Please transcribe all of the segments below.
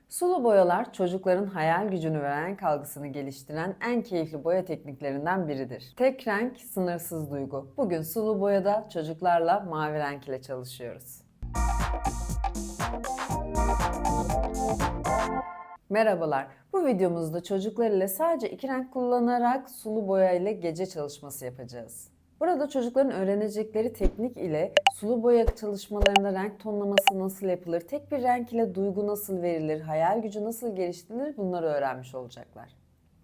Sulu boyalar çocukların hayal gücünü ve renk algısını geliştiren en keyifli boya tekniklerinden biridir. Tek renk, sınırsız duygu. Bugün sulu boyada çocuklarla mavi renk ile çalışıyoruz. Merhabalar. Bu videomuzda çocuklar ile sadece iki renk kullanarak sulu boya ile gece çalışması yapacağız. Burada çocukların öğrenecekleri teknik ile sulu boya çalışmalarında renk tonlaması nasıl yapılır, tek bir renk ile duygu nasıl verilir, hayal gücü nasıl geliştirilir bunları öğrenmiş olacaklar.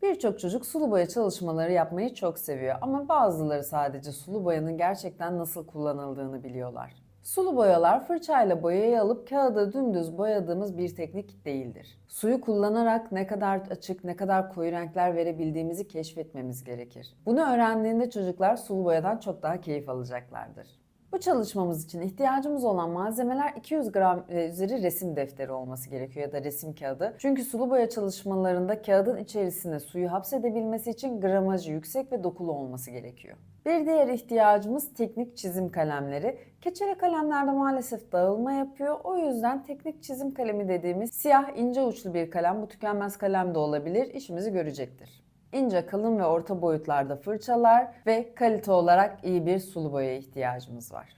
Birçok çocuk sulu boya çalışmaları yapmayı çok seviyor ama bazıları sadece sulu boyanın gerçekten nasıl kullanıldığını biliyorlar. Sulu boyalar fırçayla boyayı alıp kağıda dümdüz boyadığımız bir teknik değildir. Suyu kullanarak ne kadar açık, ne kadar koyu renkler verebildiğimizi keşfetmemiz gerekir. Bunu öğrendiğinde çocuklar sulu boyadan çok daha keyif alacaklardır. Bu çalışmamız için ihtiyacımız olan malzemeler 200 gram üzeri resim defteri olması gerekiyor ya da resim kağıdı. Çünkü sulu boya çalışmalarında kağıdın içerisine suyu hapsedebilmesi için gramajı yüksek ve dokulu olması gerekiyor. Bir diğer ihtiyacımız teknik çizim kalemleri. Keçeli kalemlerde maalesef dağılma yapıyor. O yüzden teknik çizim kalemi dediğimiz siyah ince uçlu bir kalem, bu tükenmez kalem de olabilir, işimizi görecektir. İnce, kalın ve orta boyutlarda fırçalar ve kalite olarak iyi bir sulu boyaya ihtiyacımız var.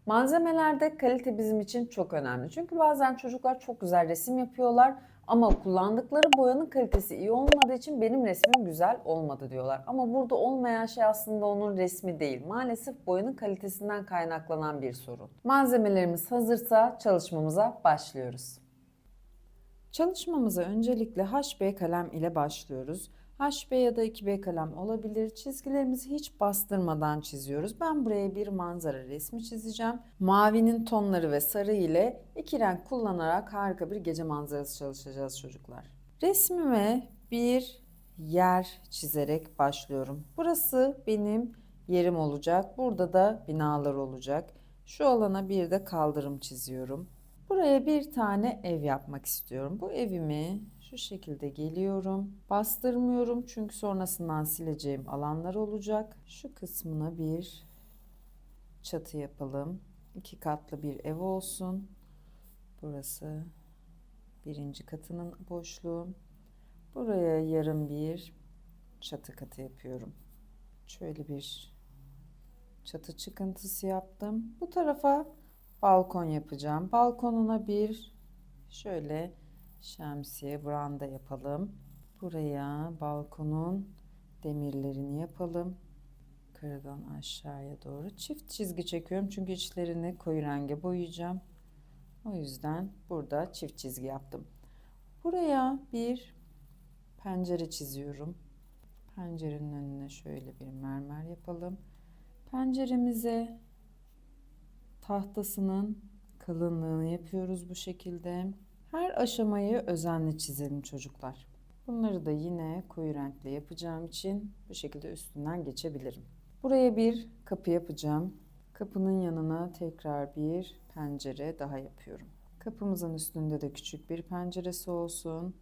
Malzemelerde kalite bizim için çok önemli. Çünkü bazen çocuklar çok güzel resim yapıyorlar ama kullandıkları boyanın kalitesi iyi olmadığı için benim resmim güzel olmadı diyorlar. Ama burada olmayan şey aslında onun resmi değil. Maalesef boyanın kalitesinden kaynaklanan bir sorun. Malzemelerimiz hazırsa çalışmamıza başlıyoruz. Çalışmamıza öncelikle HB kalem ile başlıyoruz. HB ya da 2B kalem olabilir. Çizgilerimizi hiç bastırmadan çiziyoruz. Ben buraya bir manzara resmi çizeceğim. Mavinin tonları ve sarı ile iki renk kullanarak harika bir gece manzarası çalışacağız çocuklar. Resmime bir yer çizerek başlıyorum. Burası benim yerim olacak. Burada da binalar olacak. Şu alana bir de kaldırım çiziyorum. Buraya bir tane ev yapmak istiyorum. Bu evimi şu şekilde geliyorum. Bastırmıyorum çünkü sonrasından sileceğim alanlar olacak. Şu kısmına bir çatı yapalım. 2 katlı bir ev olsun. Burası birinci katının boşluğu. Buraya yarım bir çatı katı yapıyorum. Şöyle bir çatı çıkıntısı yaptım. Bu tarafa balkon yapacağım. Balkonuna bir şöyle şemsiye branda yapalım. Buraya balkonun demirlerini yapalım. Yukarıdan aşağıya doğru çift çizgi çekiyorum çünkü içlerini koyu renge boyayacağım. O yüzden burada çift çizgi yaptım. Buraya bir pencere çiziyorum. Pencerenin önüne şöyle bir mermer yapalım. Penceremize tahtasının kalınlığını yapıyoruz bu şekilde. Her aşamayı özenle çizelim çocuklar. Bunları da yine koyu renkle yapacağım için bu şekilde üstünden geçebilirim. Buraya bir kapı yapacağım. Kapının yanına tekrar bir pencere daha yapıyorum. Kapımızın üstünde de küçük bir penceresi olsun.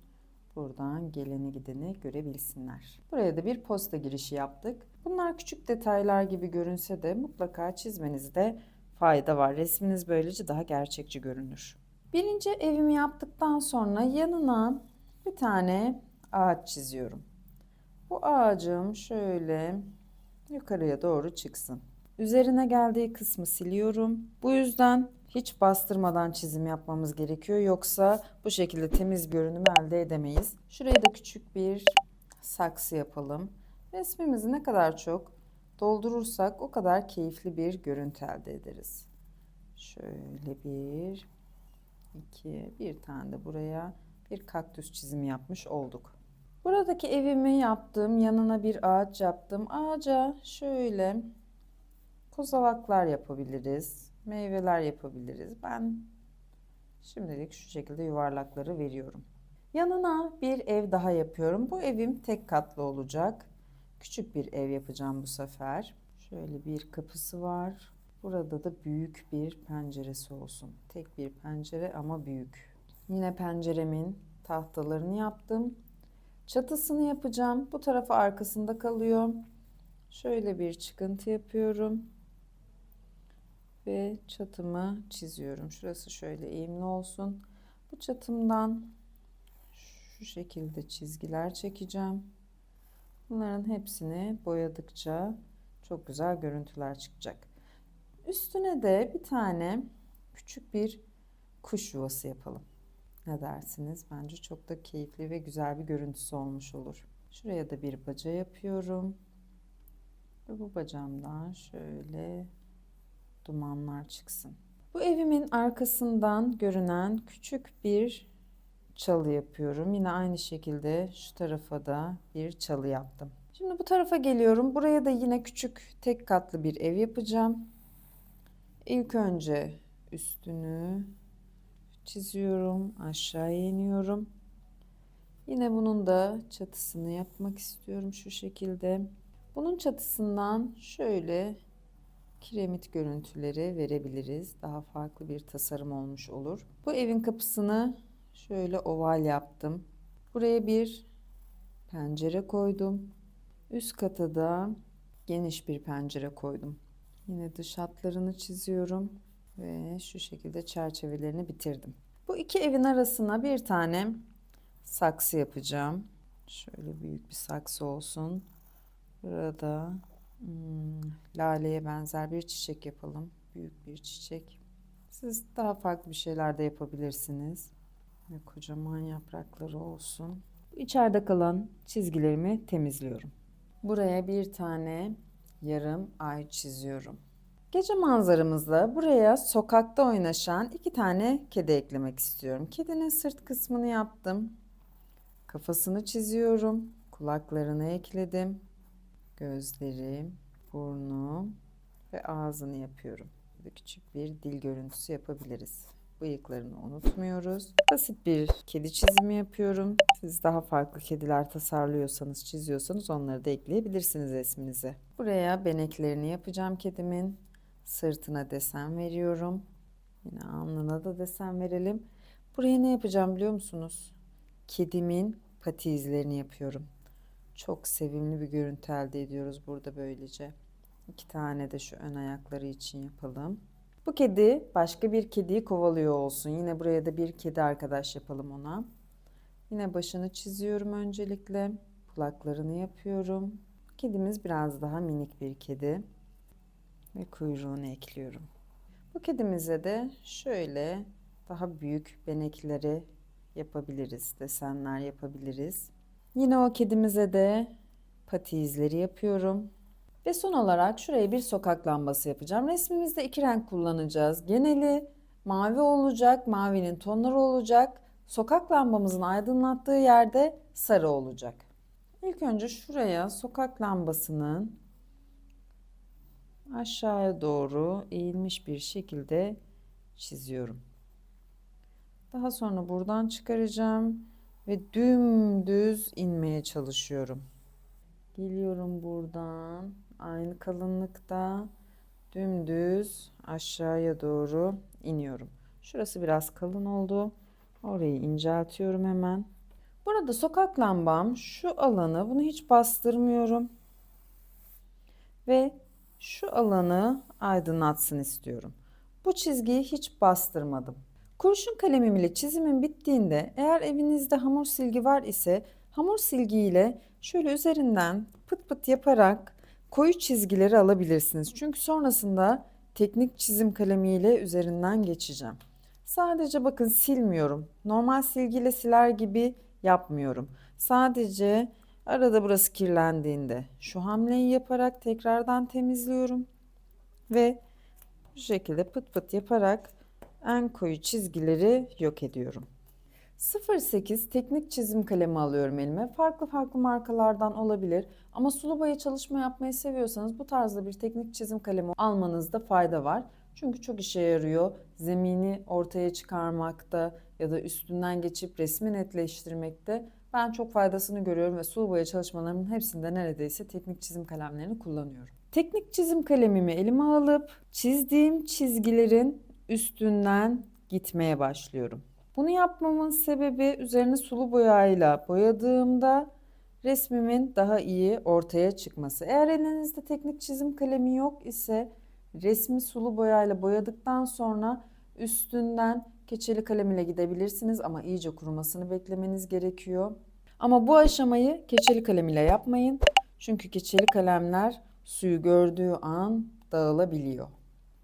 Buradan geleni gideni görebilsinler. Buraya da bir posta girişi yaptık. Bunlar küçük detaylar gibi görünse de mutlaka çizmenizde fayda var. Resminiz böylece daha gerçekçi görünür. Birinci evimi yaptıktan sonra yanına bir tane ağaç çiziyorum. Bu ağacım şöyle yukarıya doğru çıksın. Üzerine geldiği kısmı siliyorum. Bu yüzden hiç bastırmadan çizim yapmamız gerekiyor. Yoksa bu şekilde temiz görünüm elde edemeyiz. Şuraya da küçük bir saksı yapalım. Resmimizi ne kadar çok doldurursak o kadar keyifli bir görüntü elde ederiz. Şöyle bir tane de buraya bir kaktüs çizimi yapmış olduk. Buradaki evimi yaptım. Yanına bir ağaç yaptım. Ağaca şöyle kozalaklar yapabiliriz. Meyveler yapabiliriz. Ben şimdilik şu şekilde yuvarlakları veriyorum. Yanına bir ev daha yapıyorum. Bu evim tek katlı olacak. Küçük bir ev yapacağım bu sefer. Şöyle bir kapısı var. Burada da büyük bir penceresi olsun. Tek bir pencere ama büyük. Yine penceremin tahtalarını yaptım. Çatısını yapacağım. Bu tarafı arkasında kalıyor. Şöyle bir çıkıntı yapıyorum. Ve çatımı çiziyorum. Şurası şöyle eğimli olsun. Bu çatımdan şu şekilde çizgiler çekeceğim. Bunların hepsini boyadıkça çok güzel görüntüler çıkacak. Üstüne de bir tane küçük bir kuş yuvası yapalım. Ne dersiniz? Bence çok da keyifli ve güzel bir görüntüsü olmuş olur. Şuraya da bir baca yapıyorum. Ve bu bacağımdan şöyle dumanlar çıksın. Bu evimin arkasından görünen küçük bir çalı yapıyorum. Yine aynı şekilde şu tarafa da bir çalı yaptım. Şimdi bu tarafa geliyorum. Buraya da yine küçük tek katlı bir ev yapacağım. İlk önce üstünü çiziyorum. Aşağıya iniyorum. Yine bunun da çatısını yapmak istiyorum şu şekilde. Bunun çatısından şöyle kiremit görüntüleri verebiliriz. Daha farklı bir tasarım olmuş olur. Bu evin kapısını şöyle oval yaptım. Buraya bir pencere koydum. Üst kata da geniş bir pencere koydum. Yine dış hatlarını çiziyorum ve şu şekilde çerçevelerini bitirdim. Bu iki evin arasına bir tane saksı yapacağım. Şöyle büyük bir saksı olsun. Burada laleye benzer bir çiçek yapalım. Büyük bir çiçek. Siz daha farklı bir şeyler de yapabilirsiniz. Ve kocaman yaprakları olsun. İçeride kalan çizgilerimi temizliyorum. Buraya bir tane yarım ay çiziyorum. Gece manzaramızda buraya sokakta oynaşan iki tane kedi eklemek istiyorum. Kedinin sırt kısmını yaptım. Kafasını çiziyorum. Kulaklarını ekledim. Gözleri, burnu ve ağzını yapıyorum. Burada küçük bir dil görüntüsü yapabiliriz. Bıyıklarını unutmuyoruz. Basit bir kedi çizimi yapıyorum. Siz daha farklı kediler tasarlıyorsanız, çiziyorsanız onları da ekleyebilirsiniz resminize. Buraya beneklerini yapacağım kedimin. Sırtına desen veriyorum. Yine alnına da desen verelim. Buraya ne yapacağım biliyor musunuz? Kedimin pati izlerini yapıyorum. Çok sevimli bir görüntü elde ediyoruz burada böylece. İki tane de şu ön ayakları için yapalım. Bu kedi başka bir kediyi kovalıyor olsun. Yine buraya da bir kedi arkadaş yapalım ona. Yine başını çiziyorum öncelikle. Kulaklarını yapıyorum. Kedimiz biraz daha minik bir kedi. Ve kuyruğunu ekliyorum. Bu kedimize de şöyle daha büyük benekleri yapabiliriz. Desenler yapabiliriz. Yine o kedimize de pati izleri yapıyorum. Ve son olarak şuraya bir sokak lambası yapacağım. Resmimizde iki renk kullanacağız. Geneli mavi olacak, mavinin tonları olacak. Sokak lambamızın aydınlattığı yerde sarı olacak. İlk önce şuraya sokak lambasının aşağıya doğru eğilmiş bir şekilde çiziyorum. Daha sonra buradan çıkaracağım ve dümdüz inmeye çalışıyorum. Geliyorum buradan aynı kalınlıkta dümdüz aşağıya doğru iniyorum. Şurası biraz kalın oldu. Orayı inceltiyorum hemen. Burada sokak lambam şu alanı, bunu hiç bastırmıyorum. Ve şu alanı aydınlatsın istiyorum. Bu çizgiyi hiç bastırmadım. Kurşun kalemim ile çizimin bittiğinde eğer evinizde hamur silgi var ise hamur silgi ile şöyle üzerinden pıt pıt yaparak koyu çizgileri alabilirsiniz. Çünkü sonrasında teknik çizim kalemiyle üzerinden geçeceğim. Sadece bakın silmiyorum. Normal silgiyle siler gibi yapmıyorum. Sadece arada burası kirlendiğinde şu hamleyi yaparak tekrardan temizliyorum. Ve bu şekilde pıt pıt yaparak en koyu çizgileri yok ediyorum. 08 teknik çizim kalemi alıyorum elime. Farklı farklı markalardan olabilir ama sulu boya çalışma yapmayı seviyorsanız bu tarzda bir teknik çizim kalemi almanızda fayda var. Çünkü çok işe yarıyor. Zemini ortaya çıkarmakta ya da üstünden geçip resmi netleştirmekte ben çok faydasını görüyorum ve sulu boya çalışmalarımın hepsinde neredeyse teknik çizim kalemlerini kullanıyorum. Teknik çizim kalemimi elime alıp çizdiğim çizgilerin üstünden gitmeye başlıyorum. Bunu yapmamın sebebi üzerine sulu boyayla boyadığımda resmimin daha iyi ortaya çıkması. Eğer elinizde teknik çizim kalemi yok ise resmi sulu boyayla boyadıktan sonra üstünden Keçeli kalem ile gidebilirsiniz ama iyice kurumasını beklemeniz gerekiyor. Ama bu aşamayı keçeli kalem ile yapmayın. Çünkü keçeli kalemler suyu gördüğü an dağılabiliyor.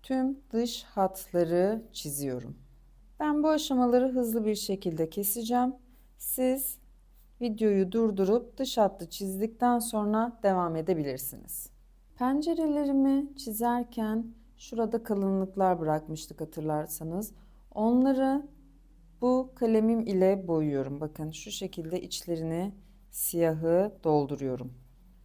Tüm dış hatları çiziyorum. Ben bu aşamaları hızlı bir şekilde keseceğim. Siz videoyu durdurup dış hattı çizdikten sonra devam edebilirsiniz. Pencerelerimi çizerken şurada kalınlıklar bırakmıştık hatırlarsanız. Onları bu kalemim ile boyuyorum. Bakın şu şekilde içlerini siyahı dolduruyorum.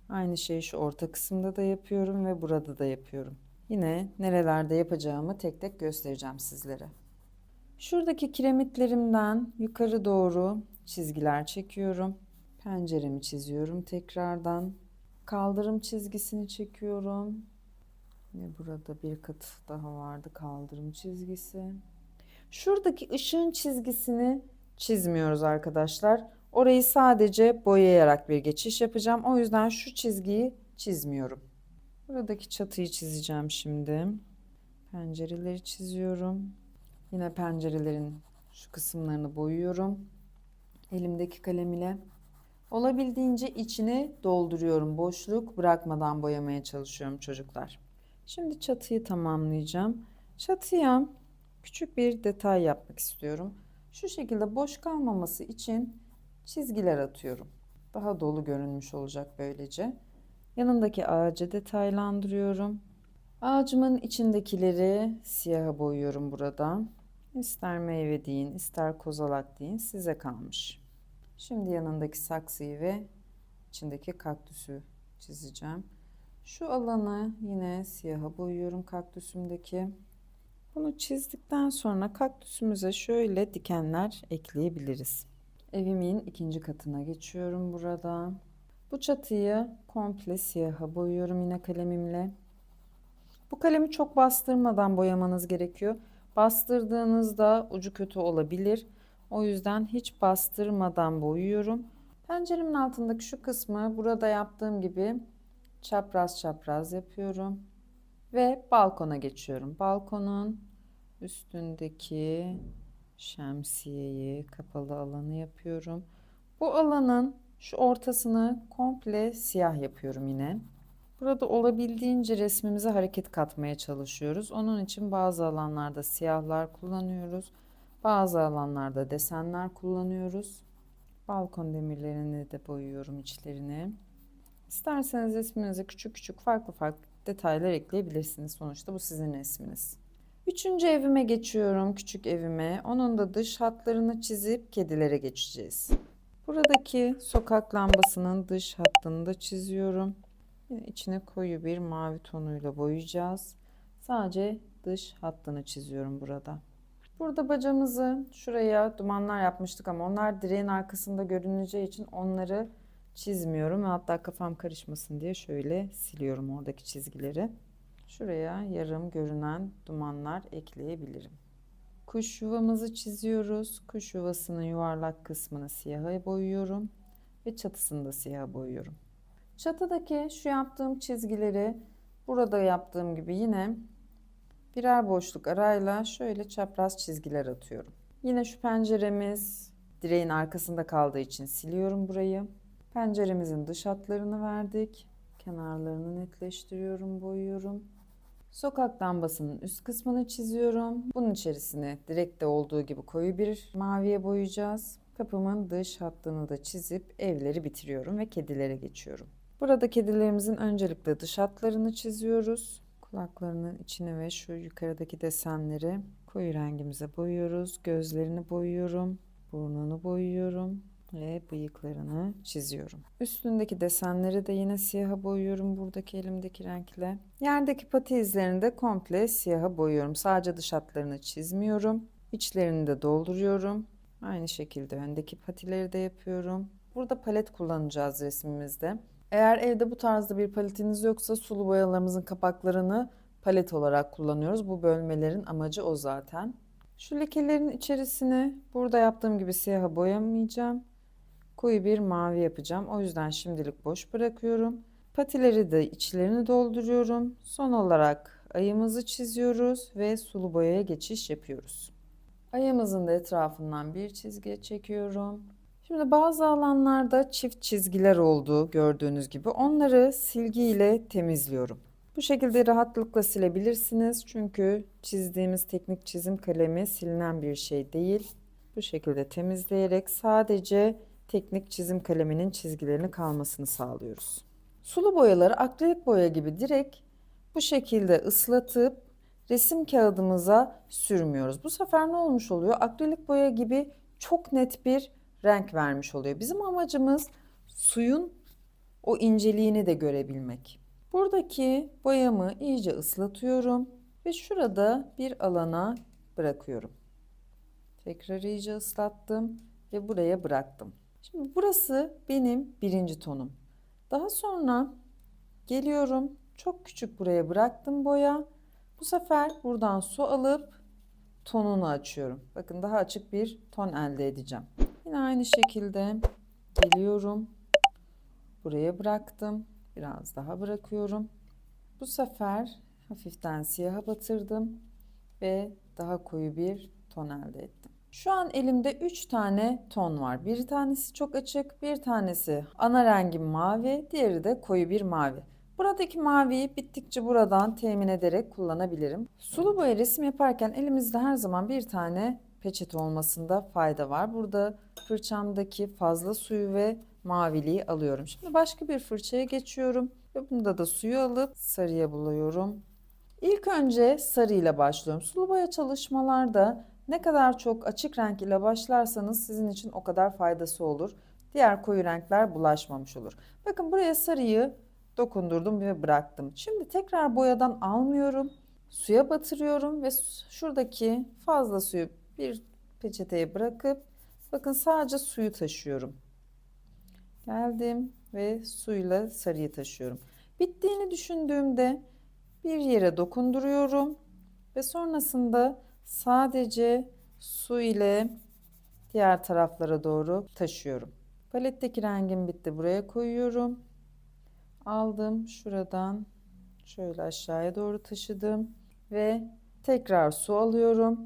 Aynı şeyi şu orta kısımda da yapıyorum ve burada da yapıyorum. Yine nerelerde yapacağımı tek tek göstereceğim sizlere. Şuradaki kiremitlerimden yukarı doğru çizgiler çekiyorum. Penceremi çiziyorum tekrardan. Kaldırım çizgisini çekiyorum. Ve burada bir kat daha vardı kaldırım çizgisi. Şuradaki ışığın çizgisini çizmiyoruz arkadaşlar. Orayı sadece boyayarak bir geçiş yapacağım. O yüzden şu çizgiyi çizmiyorum. Buradaki çatıyı çizeceğim şimdi. Pencereleri çiziyorum. Yine pencerelerin şu kısımlarını boyuyorum. Elimdeki kalem ile. Olabildiğince içini dolduruyorum. Boşluk bırakmadan boyamaya çalışıyorum çocuklar. Şimdi çatıyı tamamlayacağım. Çatıya küçük bir detay yapmak istiyorum. Şu şekilde boş kalmaması için çizgiler atıyorum. Daha dolu görünmüş olacak böylece. Yanındaki ağacı detaylandırıyorum. Ağacımın içindekileri siyaha boyuyorum burada. İster meyve deyin, ister kozalak deyin, size kalmış. Şimdi yanındaki saksıyı ve içindeki kaktüsü çizeceğim. Şu alanı yine siyaha boyuyorum kaktüsümdeki. Bunu çizdikten sonra kaktüsümüze şöyle dikenler ekleyebiliriz. Evimin ikinci katına geçiyorum burada. Bu çatıyı komple siyaha boyuyorum yine kalemimle. Bu kalemi çok bastırmadan boyamanız gerekiyor. Bastırdığınızda ucu kötü olabilir. O yüzden hiç bastırmadan boyuyorum. Penceremin altındaki şu kısmı burada yaptığım gibi çapraz çapraz yapıyorum. Ve balkona geçiyorum. Balkonun üstündeki şemsiyeyi, kapalı alanı yapıyorum. Bu alanın şu ortasını komple siyah yapıyorum yine. Burada olabildiğince resmimize hareket katmaya çalışıyoruz. Onun için bazı alanlarda siyahlar kullanıyoruz. Bazı alanlarda desenler kullanıyoruz. Balkon demirlerini de boyuyorum içlerini. İsterseniz resminize küçük küçük farklı farklı detaylar ekleyebilirsiniz. Sonuçta bu sizin resminiz. Üçüncü evime geçiyorum, küçük evime. Onun da dış hatlarını çizip kedilere geçeceğiz. Buradaki sokak lambasının dış hattını da çiziyorum. Yine içine koyu bir mavi tonuyla boyayacağız. Sadece dış hattını çiziyorum burada. Burada bacamızı şuraya dumanlar yapmıştık ama onlar direğin arkasında görüneceği için onları çizmiyorum ve hatta kafam karışmasın diye şöyle siliyorum oradaki çizgileri. Şuraya yarım görünen dumanlar ekleyebilirim. Kuş yuvamızı çiziyoruz. Kuş yuvasının yuvarlak kısmını siyaha boyuyorum ve çatısını da siyaha boyuyorum. Çatıdaki şu yaptığım çizgileri burada yaptığım gibi yine birer boşluk arayla şöyle çapraz çizgiler atıyorum. Yine şu penceremiz direğin arkasında kaldığı için siliyorum burayı. Penceremizin dış hatlarını verdik. Kenarlarını netleştiriyorum, boyuyorum. Sokak lambasının üst kısmını çiziyorum. Bunun içerisine direkte olduğu gibi koyu bir maviye boyayacağız. Kapımın dış hattını da çizip evleri bitiriyorum ve kedilere geçiyorum. Burada kedilerimizin öncelikle dış hatlarını çiziyoruz. Kulaklarının içini ve şu yukarıdaki desenleri koyu rengimize boyuyoruz. Gözlerini boyuyorum. Burnunu boyuyorum ve bıyıklarını çiziyorum. Üstündeki desenleri de yine siyaha boyuyorum buradaki elimdeki renkle. Yerdeki pati izlerini de komple siyaha boyuyorum. Sadece dış hatlarını çizmiyorum. İçlerini de dolduruyorum. Aynı şekilde öndeki patileri de yapıyorum. Burada palet kullanacağız resmimizde. Eğer evde bu tarzda bir paletiniz yoksa sulu boyalarımızın kapaklarını palet olarak kullanıyoruz. Bu bölmelerin amacı o zaten. Şu lekelerin içerisine burada yaptığım gibi siyaha boyamayacağım. Koyu bir mavi yapacağım. O yüzden şimdilik boş bırakıyorum. Patileri de içlerini dolduruyorum. Son olarak ayımızı çiziyoruz ve sulu boyaya geçiş yapıyoruz. Ayımızın da etrafından bir çizgi çekiyorum. Şimdi bazı alanlarda çift çizgiler oldu gördüğünüz gibi. Onları silgiyle temizliyorum. Bu şekilde rahatlıkla silebilirsiniz. Çünkü çizdiğimiz teknik çizim kalemi silinen bir şey değil. Bu şekilde temizleyerek sadece teknik çizim kaleminin çizgilerinin kalmasını sağlıyoruz. Sulu boyaları akrilik boya gibi direkt bu şekilde ıslatıp resim kağıdımıza sürmüyoruz. Bu sefer ne olmuş oluyor? Akrilik boya gibi çok net bir renk vermiş oluyor. Bizim amacımız suyun o inceliğini de görebilmek. Buradaki boyamı iyice ıslatıyorum ve şurada bir alana bırakıyorum. Tekrar iyice ıslattım ve buraya bıraktım. Şimdi burası benim birinci tonum. Daha sonra geliyorum, çok küçük buraya bıraktım boya. Bu sefer buradan su alıp tonunu açıyorum. Bakın daha açık bir ton elde edeceğim. Yine aynı şekilde geliyorum. Buraya bıraktım. Biraz daha bırakıyorum. Bu sefer hafiften siyaha batırdım ve daha koyu bir ton elde ettim. Şu an elimde 3 tane ton var. Bir tanesi çok açık, bir tanesi ana rengim mavi, diğeri de koyu bir mavi. Buradaki maviyi bittikçe buradan temin ederek kullanabilirim. Sulu boya resim yaparken elimizde her zaman bir tane peçete olmasında fayda var. Burada fırçamdaki fazla suyu ve maviliği alıyorum. Şimdi başka bir fırçaya geçiyorum ve bunda da suyu alıp sarıya buluyorum. İlk önce sarı ile başlıyorum. Sulu boya çalışmalarda ne kadar çok açık renk ile başlarsanız sizin için o kadar faydası olur. Diğer koyu renkler bulaşmamış olur. Bakın buraya sarıyı dokundurdum ve bıraktım. Şimdi tekrar boyadan almıyorum. Suya batırıyorum ve şuradaki fazla suyu bir peçeteye bırakıp bakın sadece suyu taşıyorum. Geldim ve suyla sarıyı taşıyorum. Bittiğini düşündüğümde bir yere dokunduruyorum ve sonrasında sadece su ile diğer taraflara doğru taşıyorum. Paletteki rengim bitti. Buraya koyuyorum. Aldım şuradan şöyle aşağıya doğru taşıdım ve tekrar su alıyorum.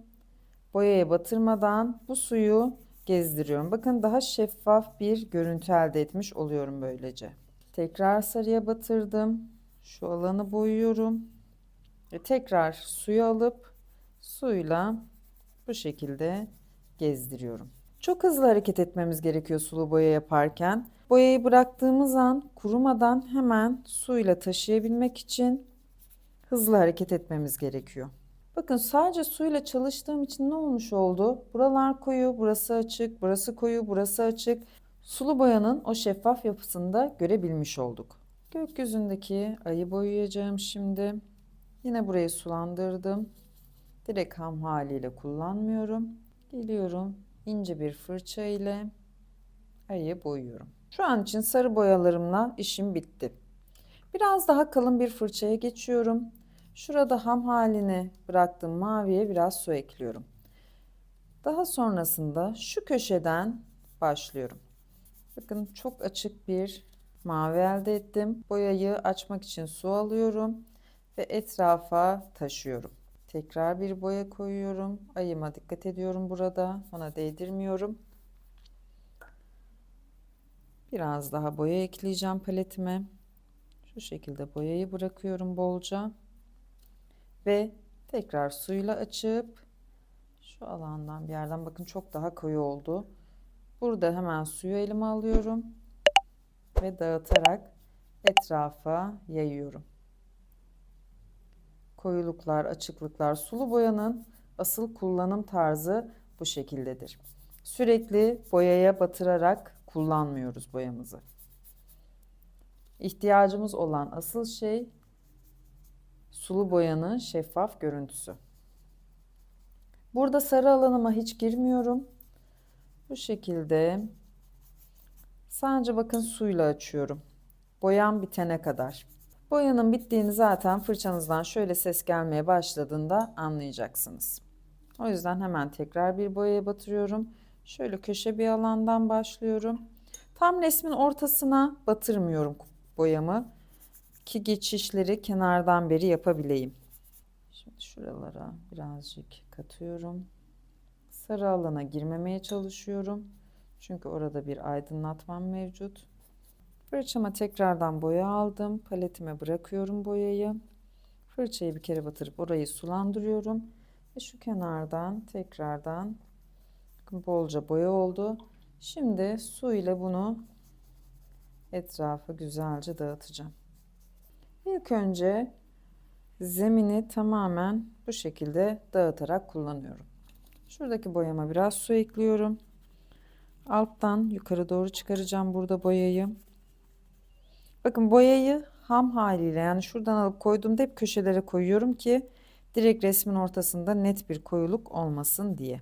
Boyaya batırmadan bu suyu gezdiriyorum. Bakın daha şeffaf bir görüntü elde etmiş oluyorum böylece. Tekrar sarıya batırdım. Şu alanı boyuyorum. Ve tekrar suyu alıp suyla bu şekilde gezdiriyorum. Çok hızlı hareket etmemiz gerekiyor sulu boya yaparken. Boyayı bıraktığımız an kurumadan hemen suyla taşıyabilmek için hızlı hareket etmemiz gerekiyor. Bakın sadece suyla çalıştığım için ne olmuş oldu? Buralar koyu, burası açık, burası koyu, burası açık. Sulu boyanın o şeffaf yapısını da görebilmiş olduk. Gökyüzündeki ayı boyayacağım şimdi. Yine burayı sulandırdım. Direkt ham haliyle kullanmıyorum. Geliyorum ince bir fırça ile ayı boyuyorum. Şu an için sarı boyalarımla işim bitti. Biraz daha kalın bir fırçaya geçiyorum. Şurada ham haline bıraktığım maviye biraz su ekliyorum. Daha sonrasında şu köşeden başlıyorum. Bakın çok açık bir mavi elde ettim. Boyayı açmak için su alıyorum ve etrafa taşıyorum. Tekrar bir boya koyuyorum. Ayıma dikkat ediyorum burada. Ona değdirmiyorum. Biraz daha boya ekleyeceğim paletime. Şu şekilde boyayı bırakıyorum bolca. Ve tekrar suyla açıp şu alandan bir yerden bakın çok daha koyu oldu. Burada hemen suyu elime alıyorum ve dağıtarak etrafa yayıyorum. Koyuluklar, açıklıklar, sulu boyanın asıl kullanım tarzı bu şekildedir. Sürekli boyaya batırarak kullanmıyoruz boyamızı. İhtiyacımız olan asıl şey sulu boyanın şeffaf görüntüsü. Burada sarı alanıma hiç girmiyorum. Bu şekilde sadece bakın suyla açıyorum. Boyam bitene kadar. Boyanın bittiğini zaten fırçanızdan şöyle ses gelmeye başladığında anlayacaksınız. O yüzden hemen tekrar bir boyaya batırıyorum. Şöyle köşe bir alandan başlıyorum. Tam resmin ortasına batırmıyorum boyamı ki geçişleri kenardan beri yapabileyim. Şimdi şuralara birazcık katıyorum. Sarı alana girmemeye çalışıyorum. Çünkü orada bir aydınlatmam mevcut. Fırçama tekrardan boya aldım. Paletime bırakıyorum boyayı. Fırçayı bir kere batırıp orayı sulandırıyorum. Ve şu kenardan tekrardan bolca boya oldu. Şimdi su ile bunu etrafa güzelce dağıtacağım. İlk önce zemini tamamen bu şekilde dağıtarak kullanıyorum. Şuradaki boyama biraz su ekliyorum. Alttan yukarı doğru çıkaracağım burada boyayı. Bakın boyayı ham haliyle, yani şuradan alıp koyduğumda hep köşelere koyuyorum ki direkt resmin ortasında net bir koyuluk olmasın diye.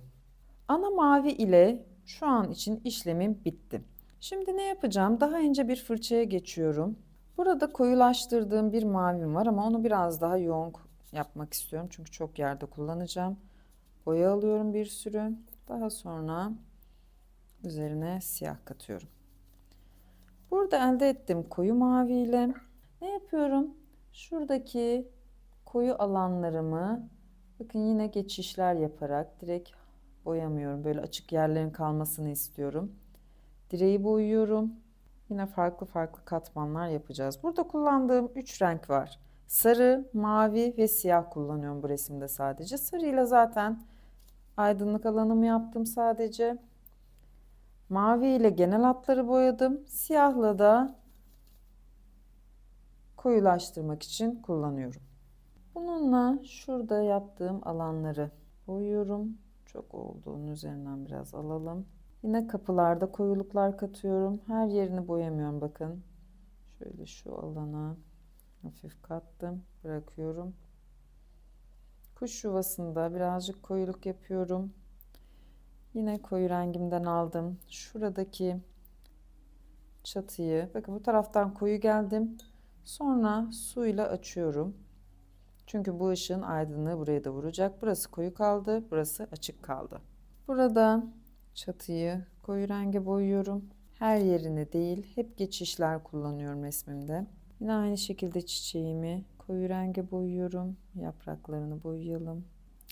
Ana mavi ile şu an için işlemim bitti. Şimdi ne yapacağım? Daha ince bir fırçaya geçiyorum. Burada koyulaştırdığım bir mavim var ama onu biraz daha yoğun yapmak istiyorum. Çünkü çok yerde kullanacağım. Boya alıyorum bir sürü. Daha sonra üzerine siyah katıyorum. Burada elde ettiğim koyu mavi ile ne yapıyorum? Şuradaki koyu alanlarımı bakın yine geçişler yaparak direkt boyamıyorum. Böyle açık yerlerin kalmasını istiyorum. Direği boyuyorum. Yine farklı farklı katmanlar yapacağız. Burada kullandığım 3 renk var. Sarı, mavi ve siyah kullanıyorum bu resimde sadece. Sarıyla zaten aydınlık alanımı yaptım sadece. Mavi ile genel hatları boyadım. Siyahla da koyulaştırmak için kullanıyorum. Bununla şurada yaptığım alanları boyuyorum. Çok olduğunun üzerinden biraz alalım. Yine kapılarda koyuluklar katıyorum. Her yerini boyamıyorum bakın. Şöyle şu alana hafif kattım. Bırakıyorum. Kuş yuvasında birazcık koyuluk yapıyorum. Yine koyu rengimden aldım. Şuradaki çatıyı, bakın bu taraftan koyu geldim. Sonra suyla açıyorum. Çünkü bu ışığın aydınlığı buraya da vuracak. Burası koyu kaldı, burası açık kaldı. Burada çatıyı koyu renge boyuyorum. Her yerini değil, hep geçişler kullanıyorum resmimde. Yine aynı şekilde çiçeğimi koyu renge boyuyorum. Yapraklarını boyayalım.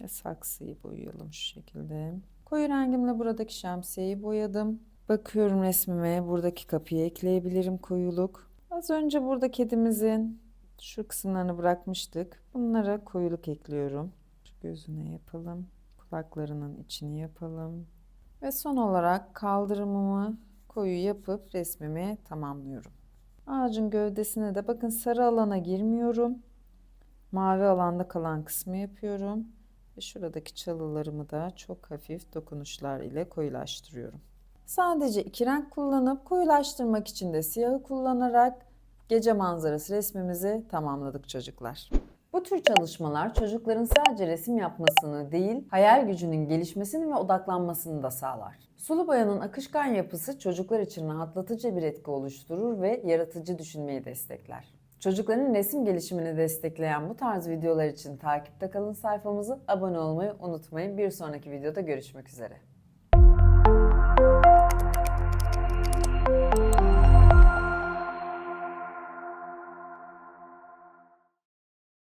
Ve saksıyı boyayalım şu şekilde. Koyu rengimle buradaki şemsiyeyi boyadım. Bakıyorum resmime, buradaki kapıyı ekleyebilirim koyuluk. Az önce burada kedimizin şu kısımlarını bırakmıştık. Bunlara koyuluk ekliyorum. Şu gözüne yapalım. Kulaklarının içini yapalım. Ve son olarak kaldırımımı koyu yapıp resmimi tamamlıyorum. Ağacın gövdesine de bakın sarı alana girmiyorum. Mavi alanda kalan kısmı yapıyorum. Ve şuradaki çalılarımı da çok hafif dokunuşlar ile koyulaştırıyorum. Sadece 2 renk kullanıp koyulaştırmak için de siyahı kullanarak gece manzarası resmimizi tamamladık çocuklar. Bu tür çalışmalar çocukların sadece resim yapmasını değil, hayal gücünün gelişmesini ve odaklanmasını da sağlar. Sulu boyanın akışkan yapısı çocuklar için rahatlatıcı bir etki oluşturur ve yaratıcı düşünmeyi destekler. Çocukların resim gelişimini destekleyen bu tarz videolar için takipte kalın sayfamızı, abone olmayı unutmayın. Bir sonraki videoda görüşmek üzere.